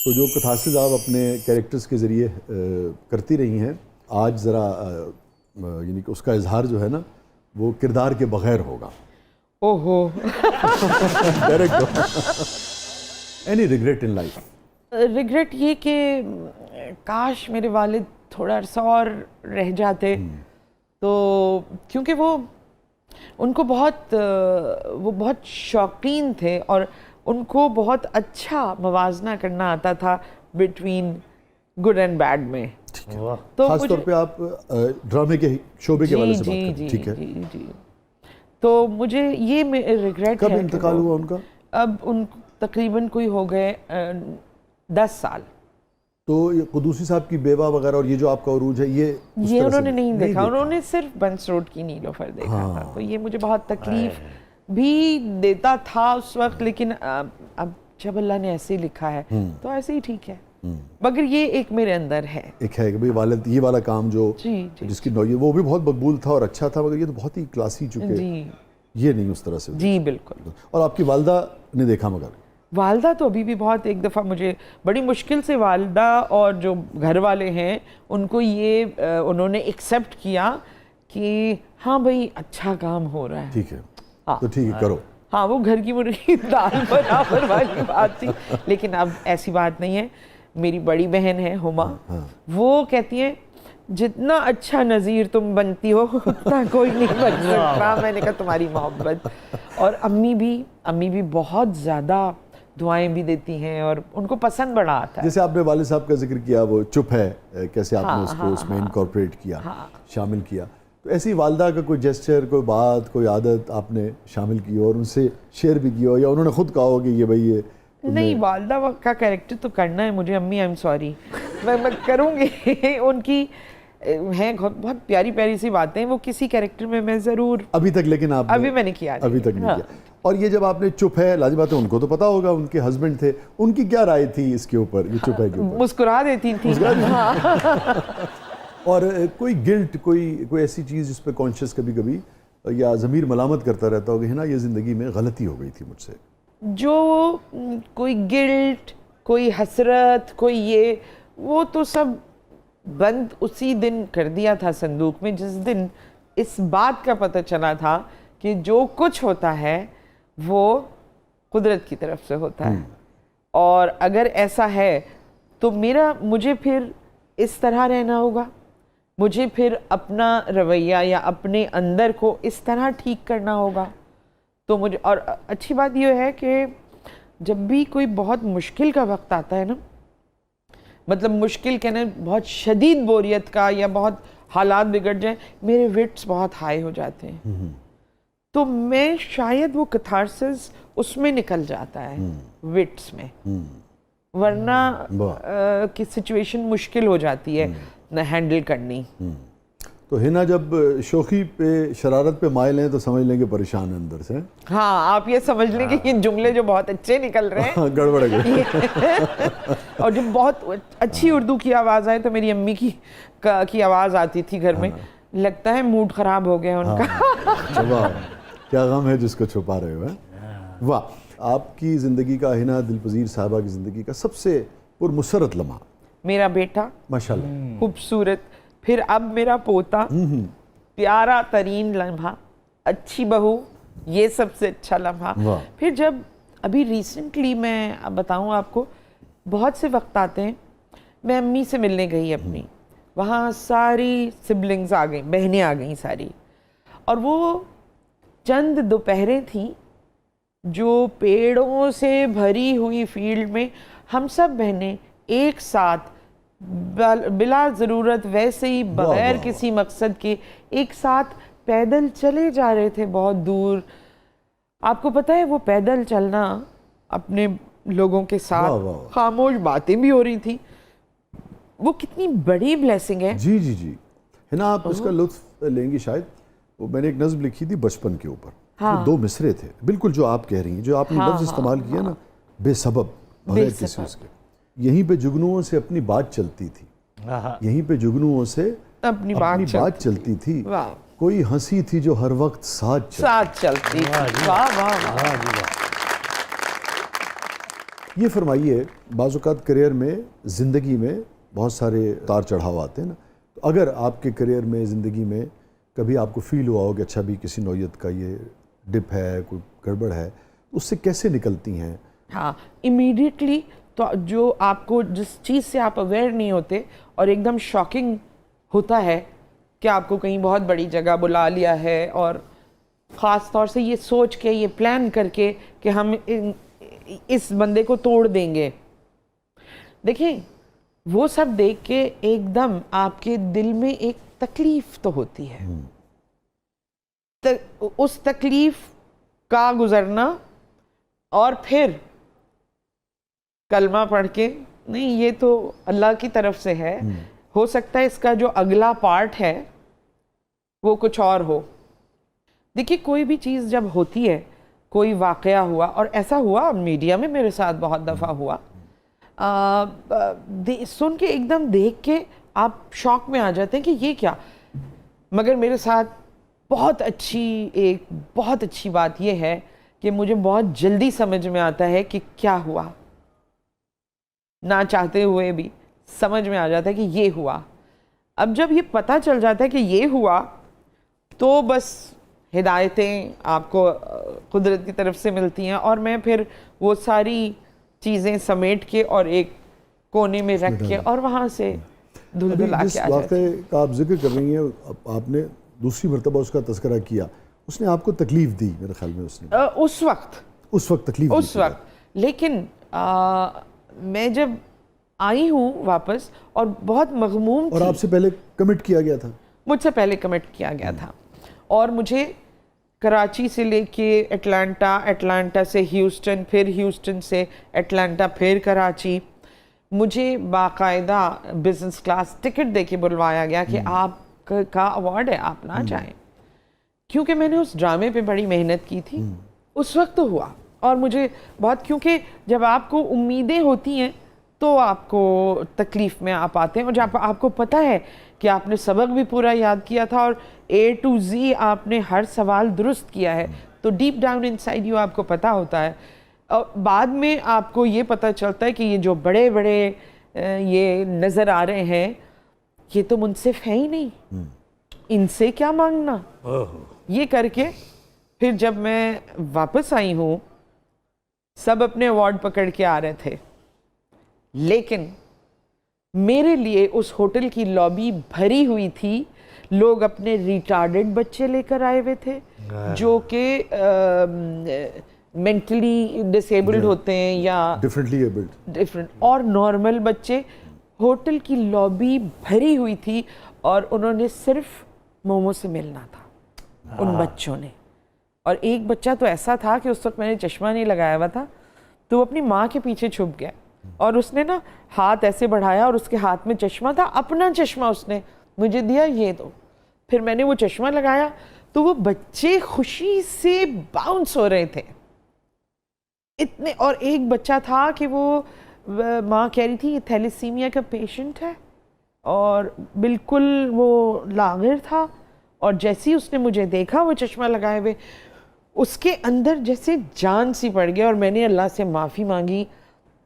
تو جو کتھارسس آپ اپنے کیریکٹرز کے ذریعے کرتی رہی ہیں، آج ذرا یعنی کہ اس کا اظہار جو ہے نا وہ کردار کے بغیر ہوگا. اوہو. Any regret in life? Regret یہ کہ کاش میرے والد تھوڑا عرصہ اور رہ جاتے، تو کیونکہ وہ بہت شوقین تھے اور ان کو بہت اچھا موازنہ کرنا آتا تھا بٹوین گڈ اینڈ بیڈ میں. تو خاص طور پہ آپ ڈرامے کے شعبے کے حوالے سے بات کریں. ٹھیک ہے. جی. تو مجھے یہ ریگریٹ ہے. کب انتقال ہوا ان کا؟ اب ان تقریباً کوئی ہو گئے 10 سال. تو یہ قدوسی صاحب کی بیوہ وغیرہ اور یہ جو آپ کا عروج ہے یہ انہوں نے نہیں دیکھا. انہوں نے صرف بنس روڈ کی نیلوفر دیکھا تھا. تو یہ مجھے بہت تکلیف بھی دیتا تھا اس وقت، لیکن اب جب اللہ نے ایسے ہی لکھا ہے تو ایسے ہی ٹھیک ہے. مگر یہ ایک میرے اندر ہے، ایک ہے کہ بھئی والد یہ والا کام جو جس کی نوعیت وہ بھی بہت مقبول تھا اور اچھا تھا، مگر یہ تو بہت ہی کلاسی چکے یہ نہیں اس طرح سے. جی بالکل. اور آپ کی والدہ نے دیکھا؟ مگر والدہ تو ابھی بھی بہت، ایک دفعہ مجھے بڑی مشکل سے والدہ اور جو گھر والے ہیں ان کو یہ انہوں نے ایکسیپٹ کیا کہ ہاں بھئی اچھا کام ہو رہا ہے. ٹھیک ہے تو ٹھیک ہے کرو. ہاں وہ گھر کی مرغی دال برابر والی بات تھی. لیکن اب ایسی بات نہیں ہے. میری بڑی بہن ہے ہما، وہ کہتی ہیں جتنا اچھا نظیر تم بنتی ہو اتنا کوئی نہیں بن سکتا. میں نے کہا تمہاری محبت. اور امی بھی بہت زیادہ دعائیں بھی دیتی ہیں اور ان کو پسند بڑا آتا ہے. جیسے آپ نے والد صاحب کا ذکر کیا، وہ چپ ہے، کیسے آپ نے اس کو اس میں انکارپوریٹ کیا، شامل کیا، تو ایسی والدہ کا کوئی جیسچر، کوئی بات، کوئی عادت آپ نے شامل کی اور ان سے شیئر بھی کیا ہو، یا انہوں نے خود کہا ہو کہ یہ بھئی یہ نہیں؟ والدہ کا کریکٹر تو کرنا ہے مجھے. امی آئی ایم سوری، میں کروں گی. ان کی ہیں بہت پیاری پیاری سی باتیں، وہ کسی کریکٹر میں ضرور ابھی تک، لیکن آپ ابھی میں نے کیا ابھی تک نہیں کیا. اور یہ جب آپ نے چپ ہے، لازم بات ہے ان کو تو پتا ہوگا، ان کے ہسبینڈ تھے، ان کی کیا رائے تھی اس کے اوپر، یہ چپ ہے کے اوپر؟ مسکرا دیتی تھی. اور کوئی گلٹ، کوئی ایسی چیز جس پہ کانشیس کبھی کبھی یا ضمیر ملامت کرتا رہتا ہوگا ہے نا یہ زندگی میں غلطی ہو گئی تھی مجھ سے؟ جو کوئی گلٹ، کوئی حسرت، کوئی یہ، وہ تو سب بند اسی دن کر دیا تھا صندوق میں جس دن اس بات کا پتہ چلا تھا کہ جو کچھ ہوتا ہے وہ قدرت کی طرف سے ہوتا ہے. اور اگر ایسا ہے تو مجھے پھر اس طرح رہنا ہوگا، مجھے پھر اپنا رویہ یا اپنے اندر کو اس طرح ٹھیک کرنا ہوگا. تو مجھے، اور اچھی بات یہ ہے کہ جب بھی کوئی بہت مشکل کا وقت آتا ہے نا، مطلب مشکل کہنا بہت شدید بوریت کا یا بہت حالات بگڑ جائیں، میرے وٹس بہت ہائی ہو جاتے ہیں. تو میں شاید وہ کتھارسس اس میں نکل جاتا ہے، وٹس میں، ورنہ کہ سچویشن مشکل ہو جاتی ہے نہ ہینڈل کرنی. تو ہنا جب شوخی پہ، شرارت پہ مائل ہیں تو سمجھ لیں کہ پریشان ہیں اندر سے. ہاں آپ یہ سمجھ لیں کہ یہ جملے جو بہت اچھے نکل رہے ہیں گڑبڑ گئے. اور جب بہت اچھی اردو کی آواز آئے تو میری امی کی آواز آتی تھی گھر میں، لگتا ہے موڈ خراب ہو گیا ان کا. کیا غم ہے جس کو چھپا رہے ہو. واہ. آپ کی زندگی کا، ہنا دلپذیر صاحبہ کی زندگی کا سب سے پرمسرت لمحہ؟ میرا بیٹا، ماشاءاللہ خوبصورت، پھر اب میرا پوتا، پیارا ترین لمحہ، اچھی بہو، یہ سب سے اچھا لمحہ. پھر جب ابھی ریسنٹلی میں بتاؤں آپ کو، بہت سے وقت آتے ہیں، میں امی سے ملنے گئی اپنی، وہاں ساری سبلنگز آ گئیں، بہنیں آ گئیں ساری، اور وہ چند دوپہریں تھیں جو پیڑوں سے بھری ہوئی فیلڈ میں ہم سب بہنیں ایک ساتھ بلا ضرورت ویسے ہی بغیر کسی مقصد کے ایک ساتھ پیدل چلے جا رہے تھے بہت دور. آپ کو پتہ ہے وہ پیدل چلنا اپنے لوگوں کے ساتھ، خاموش باتیں بھی ہو رہی تھیں، وہ کتنی بڑی بلیسنگ ہے. جی جی جی ہنا آپ اس کا لطف لیں گی شاید. وہ میں نے ایک نظم لکھی تھی بچپن کے اوپر، 2 مصرے تھے، بالکل جو آپ کہہ رہی ہیں، جو آپ نے لفظ استعمال کیا نا، بے سبب، بغیر کسی اس کے. یہیں پہ جگنوؤں سے اپنی بات چلتی تھی، یہیں پہ جگنوؤں سے اپنی بات چلتی تھی، کوئی ہنسی تھی جو ہر وقت ساتھ چلتی. واہ واہ واہ. یہ فرمائیے بعض اوقات کریئر میں زندگی میں بہت سارے اتار چڑھاؤ آتے ہیں نا، تو اگر آپ کے کریئر میں زندگی میں کبھی آپ کو فیل ہوا ہو کہ اچھا بھی کسی نوعیت کا یہ ڈپ ہے، کوئی گڑبڑ ہے، اس سے کیسے نکلتی ہیں؟ ہاں امیڈیٹلی تو جو آپ کو جس چیز سے آپ اویئر نہیں ہوتے اور ایک دم شاکنگ ہوتا ہے کہ آپ کو کہیں بہت بڑی جگہ بلا لیا ہے، اور خاص طور سے یہ سوچ کے یہ پلان کر کے کہ ہم اس بندے کو توڑ دیں گے. دیکھیں وہ سب دیکھ کے ایک دم آپ کے دل میں ایک تکلیف تو ہوتی ہے، اس تکلیف کا گزرنا اور پھر کلمہ پڑھ کے نہیں یہ تو اللہ کی طرف سے ہے، ہو سکتا ہے اس کا جو اگلا پارٹ ہے وہ کچھ اور ہو. دیکھیے کوئی بھی چیز جب ہوتی ہے، کوئی واقعہ ہوا، اور ایسا ہوا میڈیا میں میرے ساتھ بہت دفعہ ہوا، سن کے ایک دم دیکھ کے آپ شوق میں آ جاتے ہیں کہ یہ کیا. مگر میرے ساتھ بہت اچھی بات یہ ہے کہ مجھے بہت جلدی سمجھ میں آتا ہے کہ کیا ہوا، نہ چاہتے ہوئے بھی سمجھ میں آ جاتا ہے کہ یہ ہوا. اب جب یہ پتہ چل جاتا ہے کہ یہ ہوا تو بس ہدایتیں آپ کو قدرت کی طرف سے ملتی ہیں، اور میں پھر وہ ساری چیزیں سمیٹ کے اور ایک کونے میں رکھ کے اور وہاں سے دھل جس واقعے کا آپ ذکر کر رہی ہیں، آپ نے دوسری مرتبہ اس کا تذکرہ کیا، اس نے آپ کو تکلیف دی میرے خیال میں، اس وقت تکلیف دی اس وقت. لیکن میں جب آئی ہوں واپس اور بہت مغموم اور آپ سے پہلے کمٹ کیا گیا تھا، مجھ سے پہلے کمٹ کیا گیا تھا، اور مجھے کراچی سے لے کے اٹلانٹا سے ہیوسٹن، پھر ہیوسٹن سے اٹلانٹا، پھر کراچی، مجھے باقاعدہ بزنس کلاس ٹکٹ دے کے بلوایا گیا کہ آپ کا ایوارڈ ہے، آپ نہ جائیں. کیونکہ میں نے اس ڈرامے پہ بڑی محنت کی تھی. اس وقت تو ہوا، اور مجھے بہت، کیونکہ جب آپ کو امیدیں ہوتی ہیں تو آپ کو تکلیف میں آپ آتے ہیں، اور جب آپ کو پتہ ہے کہ آپ نے سبق بھی پورا یاد کیا تھا اور A to Z آپ نے ہر سوال درست کیا ہے، تو deep down in side you آپ کو پتہ ہوتا ہے. اور بعد میں آپ کو یہ پتہ چلتا ہے کہ یہ جو بڑے بڑے یہ نظر آ رہے ہیں یہ تو منصف ہے ہی نہیں، ان سے کیا مانگنا. یہ کر کے پھر جب میں واپس آئی ہوں، سب اپنے ایوارڈ پکڑ کے آ رہے تھے، لیکن میرے لیے اس ہوٹل کی لابی بھری ہوئی تھی. لوگ اپنے ریٹارڈڈ بچے لے کر آئے ہوئے تھے جو کہ مینٹلی ڈسیبلڈ ہوتے ہیں یا ڈفرنٹ، اور نارمل بچے. ہوٹل کی لابی بھری ہوئی تھی اور انہوں نے صرف مومو سے ملنا تھا ان بچوں نے. اور ایک بچہ تو ایسا تھا کہ اس وقت میں نے چشمہ نہیں لگایا ہوا تھا، تو وہ اپنی ماں کے پیچھے چھپ گیا اور اس نے نا ہاتھ ایسے بڑھایا اور اس کے ہاتھ میں چشمہ تھا، اپنا چشمہ اس نے مجھے دیا، یہ دو. پھر میں نے وہ چشمہ لگایا تو وہ بچے خوشی سے باؤنس ہو رہے تھے اتنے. اور ایک بچہ تھا کہ وہ ماں کہہ رہی تھی یہ تھیلیسیمیا کا پیشنٹ ہے، اور بالکل وہ لاغر تھا، اور جیسے اس نے مجھے دیکھا وہ چشمہ لگائے ہوئے، اس کے اندر جیسے جان سی پڑ گیا. اور میں نے اللہ سے معافی مانگی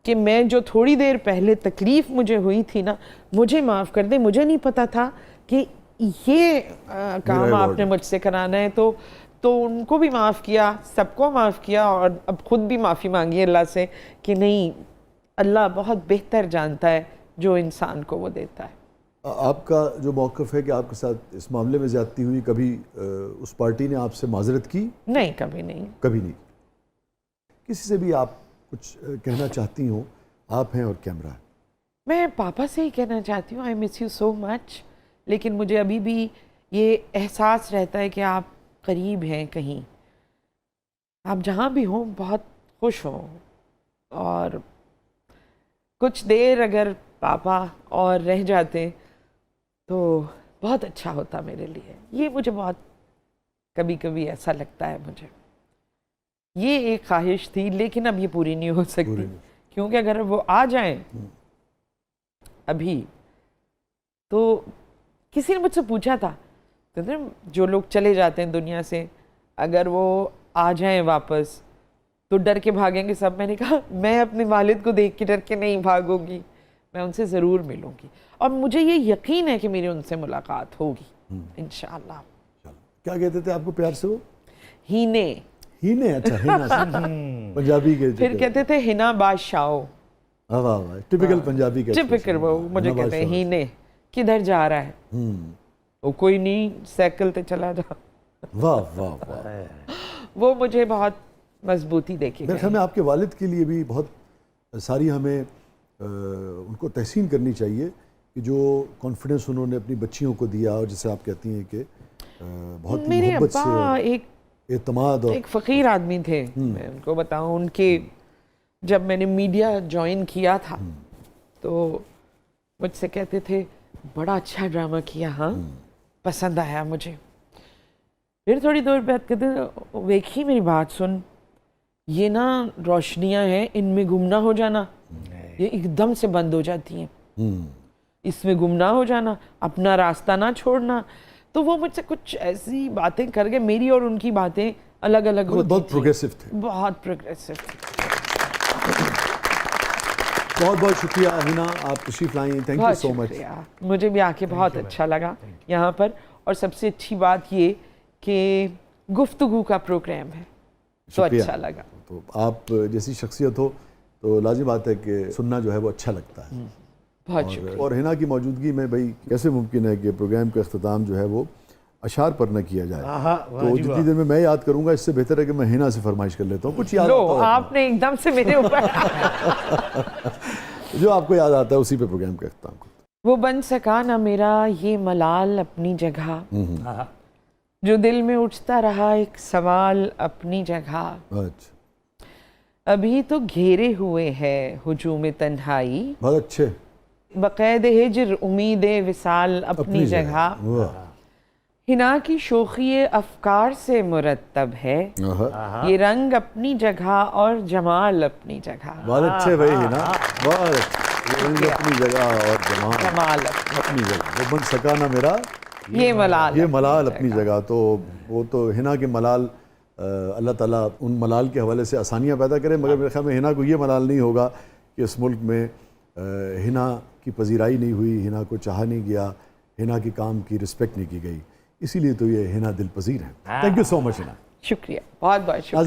کہ میں جو تھوڑی دیر پہلے تکلیف مجھے ہوئی تھی نا، مجھے معاف کر دے، مجھے نہیں پتا تھا کہ یہ کام آپ نے مجھ سے کرانا ہے. تو ان کو بھی معاف کیا، سب کو معاف کیا، اور اب خود بھی معافی مانگی اللہ سے کہ نہیں، اللہ بہت بہتر جانتا ہے جو انسان کو وہ دیتا ہے. آپ کا جو موقف ہے کہ آپ کے ساتھ اس معاملے میں زیادتی ہوئی، کبھی اس پارٹی نے آپ سے معذرت کی؟ نہیں، کبھی نہیں. کبھی نہیں. کسی سے بھی آپ کچھ کہنا چاہتی ہوں؟ آپ ہیں اور کیمرہ ہے. میں پاپا سے ہی کہنا چاہتی ہوں، آئی مس یو سو مچ. لیکن مجھے ابھی بھی یہ احساس رہتا ہے کہ آپ قریب ہیں، کہیں آپ جہاں بھی ہوں بہت خوش ہوں، اور کچھ دیر اگر پاپا اور رہ جاتے تو بہت اچھا ہوتا میرے لیے. یہ مجھے بہت کبھی کبھی ایسا لگتا ہے. مجھے یہ ایک خواہش تھی لیکن اب یہ پوری نہیں ہو سکتی، کیونکہ اگر وہ آ جائیں ابھی، تو کسی نے مجھ سے پوچھا تھا جو لوگ چلے جاتے ہیں دنیا سے، اگر وہ آ جائیں واپس تو ڈر کے بھاگیں گے سب. میں نے کہا میں اپنے والد کو دیکھ کے ڈر کے نہیں بھاگوں گی, میں ان سے ضرور ملوں گی, اور مجھے یہ یقین ہے کہ میری ان سے ملاقات ہوگی انشاءاللہ. کیا کہتے تھے آپ کو پیار سے وہ؟ ہینے. ہینے, اچھا ہینا پنجابی کے. پھر کہتے تھے ہنا بادشاہو. واہ واہ, ٹپیکل پنجابی کا. ٹپیکل وہ مجھے کہتے ہیں ہینے کدھر جا رہا ہے؟ وہ کوئی نہیں, سائیکل تے چلا جا. واہ واہ واہ. وہ مجھے بہت مضبوطی دیکھے. میرے خیال میں آپ کے والد کے لیے بھی بہت ساری ہمیں ان کو تحسین کرنی چاہیے کہ جو کانفیڈنس انہوں نے اپنی بچیوں کو دیا, اور جسے آپ کہتی ہیں کہ بہت میرے محبت ابا سے ایک اعتماد, اور ایک فقیر آدمی تھے. میں ان کو بتاؤں, ان کے جب میں نے میڈیا جوائن کیا تھا تو مجھ سے کہتے تھے بڑا اچھا ڈرامہ کیا, ہاں پسند آیا مجھے. پھر تھوڑی دیر بعد کہتے ویکھی میری بات سن, یہ نا روشنیاں ہیں, ان میں گم نہ ہو جانا, یہ ایک دم سے بند ہو جاتی ہیں, اس میں گم نہ ہو جانا, اپنا راستہ نہ چھوڑنا. تو وہ مجھ سے کچھ ایسی باتیں کر گئے, میری اور ان کی باتیں الگ الگ ہوتی بہت پروگریسو تھے. بہت پروگریسو. بہت بہت شکریہ ہینا, آپ تشریف لائیں. تھینک یو سو مچ. مجھے بھی آ کے بہت اچھا لگا یہاں پر, اور سب سے اچھی بات یہ کہ گفتگو کا پروگرام ہے تو اچھا لگا. تو آپ جیسی شخصیت ہو تو لازم بات ہے کہ سننا جو ہے وہ اچھا لگتا ہے. بہت شکریہ. اور ہینا کی موجودگی میں بھائی کیسے ممکن ہے کہ پروگرام کا اختتام جو ہے وہ اشعار پر نہ کیا جائے؟ تو جتنی دیر میں یاد کروں گا, اس سے بہتر ہے کہ میں ہینا سے فرمائش کر لیتا ہوں. کچھ یاد لو آپ نے ایک دم سے میرے اوپر جو آپ کو یاد آتا ہے اسی پہ پروگرام کا اختتام کرتا وہ بن سکا نہ میرا یہ ملال اپنی جگہ, جو دل میں اٹھتا رہا ایک سوال اپنی جگہ. اچھا, ابھی تو گھیرے ہوئے ہے ہجوم تنہائی, بہت اچھے. بقید ہجر امید وصال اپنی جگہ. ہنا کی شوخی افکار سے مرتب ہے, یہ رنگ اپنی جگہ اور جمال اپنی جگہ. بہت اچھے بھائی ہینا, بہت اچھے. رنگ اپنی جگہ اور جمال اپنی جگہ. وہ بن سکا نہ میرا یہ ملال اپنی جگہ. تو وہ تو ہنا کے ملال, اللہ تعالیٰ ان ملال کے حوالے سے آسانیاں پیدا کرے, مگر میرے خیال میں ہنا کو یہ ملال نہیں ہوگا کہ اس ملک میں ہنا کی پذیرائی نہیں ہوئی, ہنا کو چاہا نہیں گیا, ہنا کی کام کی رسپیکٹ نہیں کی گئی. اسی لیے تو یہ ہنا دل پذیر ہے. تھینک یو سو مچ ہنا. شکریہ, بہت بہت شکریہ.